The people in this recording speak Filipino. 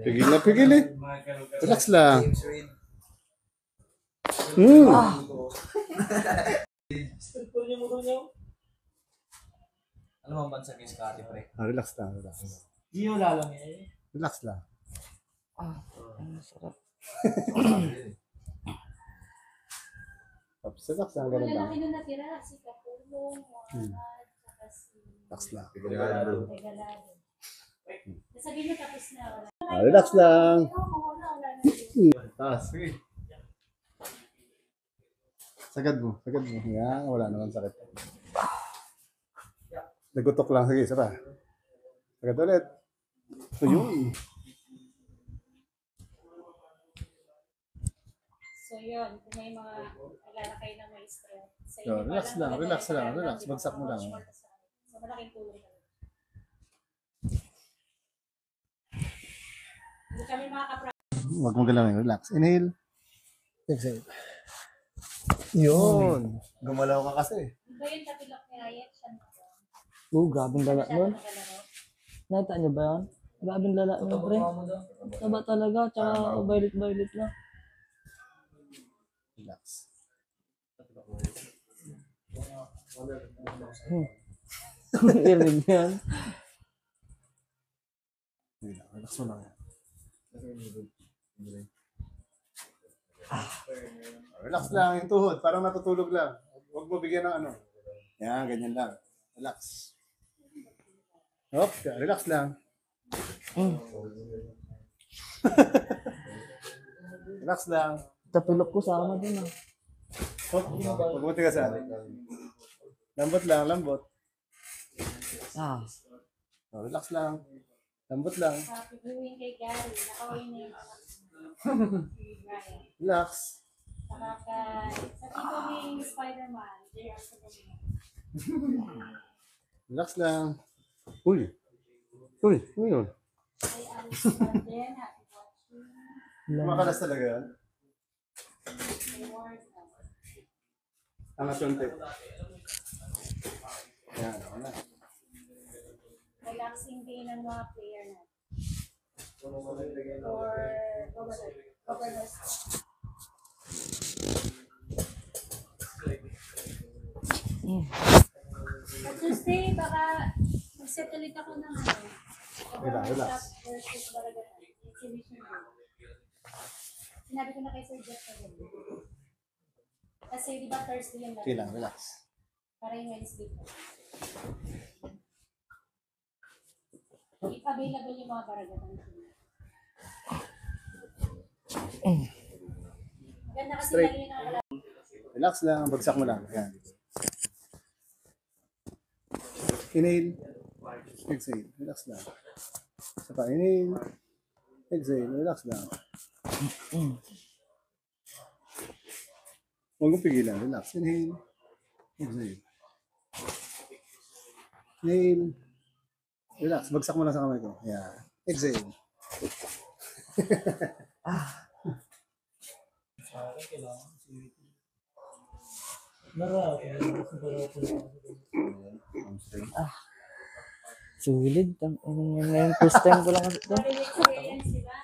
Pigil na pigil eh. Relax lang. Ano bang bansa kay Scotty, pre? Relax lang, relax. Gio lang eh. Relax lang. Ang sarap. Tapos relax lang, ganun lang. Wala na natira, si Kapulong, Muhammad, saka si Relax lang. Regalado. Sabihin mo tapos na, wala. Relax lang. Wala. Taas. Sagad mo. Yan, wala naman sakit. Nagutok lang. Sige, isa pa. Sagad ulit. Ayun. So yun, kung may mga alala kayo ng maestro. Relax lang. Bagsak mo lang. So malaking tulong na. Hindi kami makakapra. Huwag mo galawin. Relax. Inhale. Exhale. Yun. Gumalaw ka kasi. Iba yung tapilok ni Hayek, siya na. Grabing lala nun. Nakita niyo ba yan? Grabing lala nun, pre. Taba talaga, tsaka violet na. Relax. Irig yan. Relax mo lang. Relax lang yung tuhod. Parang natutulog lang. Huwag mo bigyan ng ano. Yan, ganyan lang. Relax. Hop, relax lang. Relax lang. Tapilok ko sama din ah. Hop, huwag mo tigasan. Lambot lang, lambot. Relax lang. Lambot lang. Happy viewing kay Gary. Nakawin na yung anak si Brian. Relax. Saka sa tito ni Spider-Man, JR sa ganyan. Relax lang. Uy, ano yun? Kay Alice Martin, happy watching. Makalas talaga yan. Kay Ward, Angat yung tape. Yan, ako na. relaxing day ng mga player natin. Or governors. Sa Tuesday, baka mag-settle ulit ako ng ano. Relax. Versus Baragatan. Exhibition day. Sinabi ko na kay Sir Jeff na ganun. Kasi di ba Thursday yung Okay lang, relax. para yung Wednesday ko. Available yung mga Baragatan. Maganda kasi lagi yun ang wala. Relax lang, bagsak mo lang. Yan. Inhale. Exhale. Relax lang. Isa pa, inhale. Exhale. Relax lang. Huwag mong pigilan. Relax. Inhale. Exhale. Inhale. Relax. Bagsak mo lang sa kamay ko. Yan. Exhale. Sulit. Ngayon, first time ko lang kasi ito. Experience, di ba?